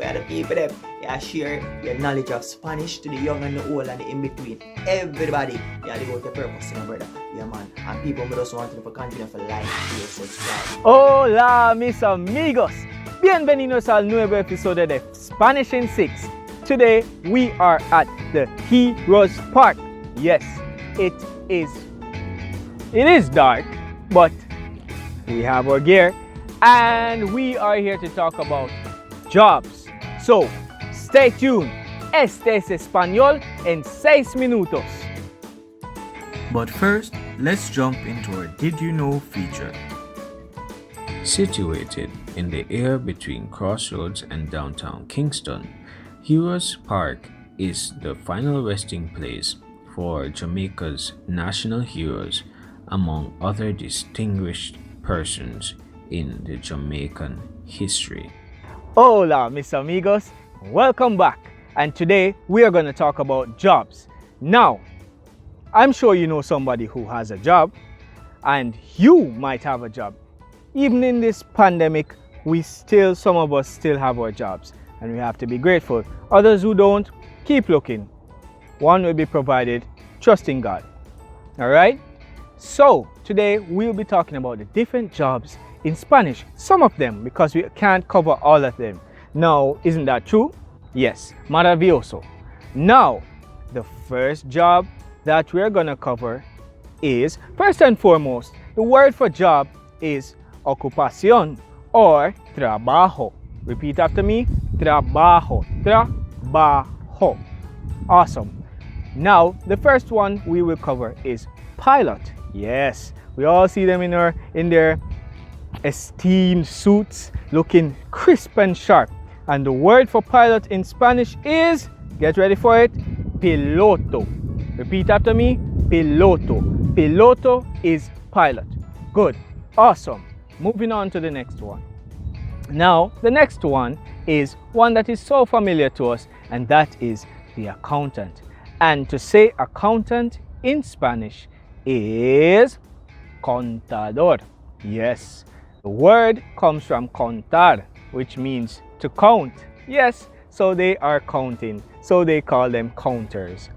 for the people them. Yeah, share your knowledge of Spanish to the young and the old and the in-between. Everybody, yeah, they go to purpose, you know, brother. Yeah, man. And people who just want to continue for like, share, subscribe. Hola, mis amigos. Bienvenidos al nuevo episodio de Spanish in 6. Today, we are at the Heroes Park. Yes, it is dark, but we have our gear and we are here to talk about jobs. So, stay tuned. Este es Español en 6 minutos. But first, let's jump into our Did You Know feature. Situated in the air between Crossroads and downtown Kingston, Heroes Park is the final resting place for Jamaica's national heroes, among other distinguished persons in the Jamaican history. Hola, mis amigos. Welcome back. And today we are going to talk about jobs. Now, I'm sure you know somebody who has a job, and you might have a job. Even in this pandemic, some of us still have our jobs, and we have to be grateful. Others who don't, keep looking. One will be provided, trusting God. All right? So, today we'll be talking about the different jobs in Spanish. Some of them, because we can't cover all of them. Now, isn't that true? Yes, maravilloso. Now, the first job that we're going to cover is, first and foremost, the word for job is ocupación or trabajo. Repeat after me, trabajo, trabajo. Awesome. Now, the first one we will cover is pilot. Yes, we all see them in their esteemed suits, looking crisp and sharp. And the word for pilot in Spanish is, get ready for it, piloto. Repeat after me, piloto. Piloto is pilot. Good. Awesome. Moving on to the next one. Now, the next one is one that is so familiar to us, and that is the accountant. And to say accountant in Spanish is contador. Yes, the word comes from contar, which means to count. Yes, so they are counting. So they call them counters.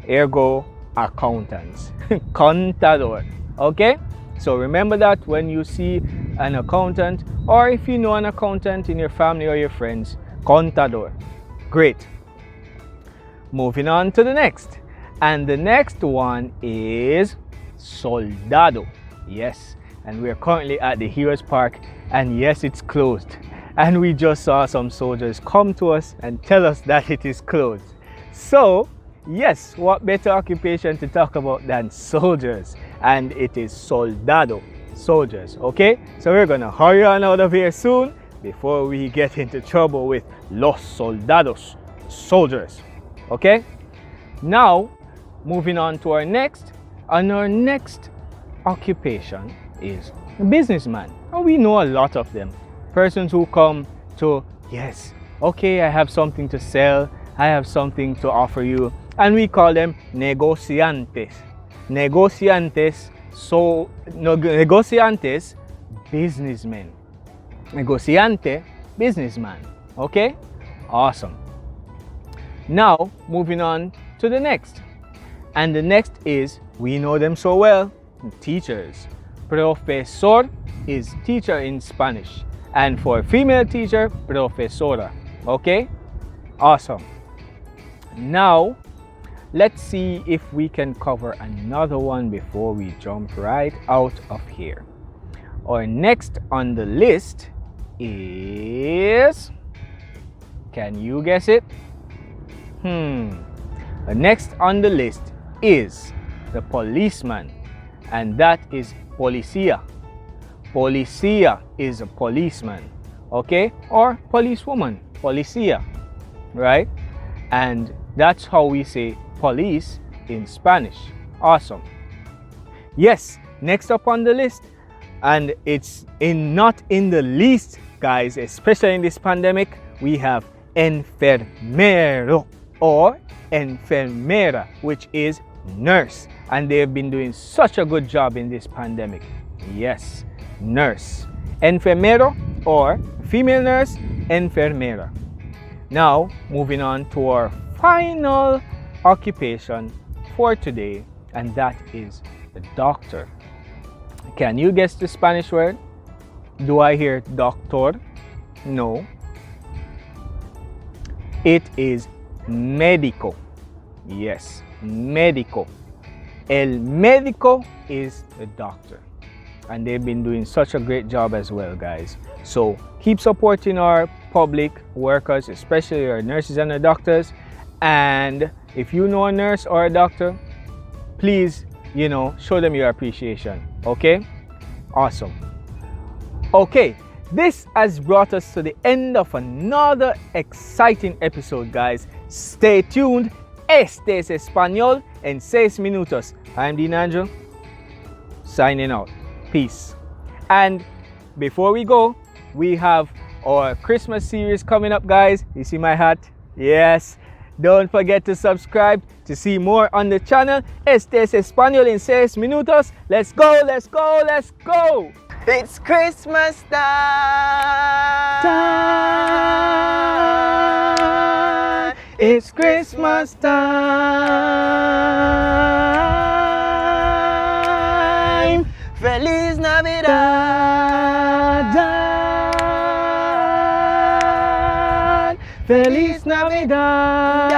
Ergo, accountants. Contador. Okay? So remember that when you see an accountant, or if you know an accountant in your family or your friends, contador. Great. Moving on to the next. And the next one is soldado. Yes. And we are currently at the Heroes Park, and yes, it's closed. And we just saw some soldiers come to us and tell us that it is closed. So, yes, what better occupation to talk about than soldiers? And it is soldado, soldiers, okay? So we're gonna hurry on out of here soon before we get into trouble with los soldados, soldiers, okay? Now, moving on to our next, and our next occupation is a businessman. And we know a lot of them. Persons who come to, yes, okay, I have something to sell, I have something to offer you, and we call them negociantes. Negociantes, negociantes, businessmen. Negociante, businessman. Okay? Awesome. Now, moving on to the next. And the next is, we know them so well, teachers. Profesor is teacher in Spanish. And for female teacher, profesora. Okay? Awesome. Now, let's see if we can cover another one before we jump right out of here. Our next on the list is, can you guess it? The next on the list is the policeman, and that is policía. Policía is a policeman, okay? Or policewoman, policía, right? And that's how we say police in Spanish. Awesome. Yes, next up on the list, and it's not in the least, guys, especially in this pandemic, we have enfermero or enfermera, which is nurse. And they've been doing such a good job in this pandemic. Yes, nurse. Enfermero or female nurse, enfermera. Now, moving on to our final occupation for today, and that is the doctor. Can you guess the Spanish word? Do I hear doctor? No. It is médico. Yes, médico. El médico is the doctor. And they've been doing such a great job as well, guys. So keep supporting our public workers, especially our nurses and our doctors. And if you know a nurse or a doctor, please, show them your appreciation. Okay? Awesome. Okay, this has brought us to the end of another exciting episode, guys. Stay tuned. Este es Español en 6 minutos. I'm Dean Angel, signing out. Peace. And before we go, we have our Christmas series coming up, guys. You see my hat? Yes. Don't forget to subscribe to see more on the channel. Este es Español en 6 minutos. Let's go, let's go, let's go. It's Christmas time. It's Christmas time. Feliz Navidad. Feliz Navidad.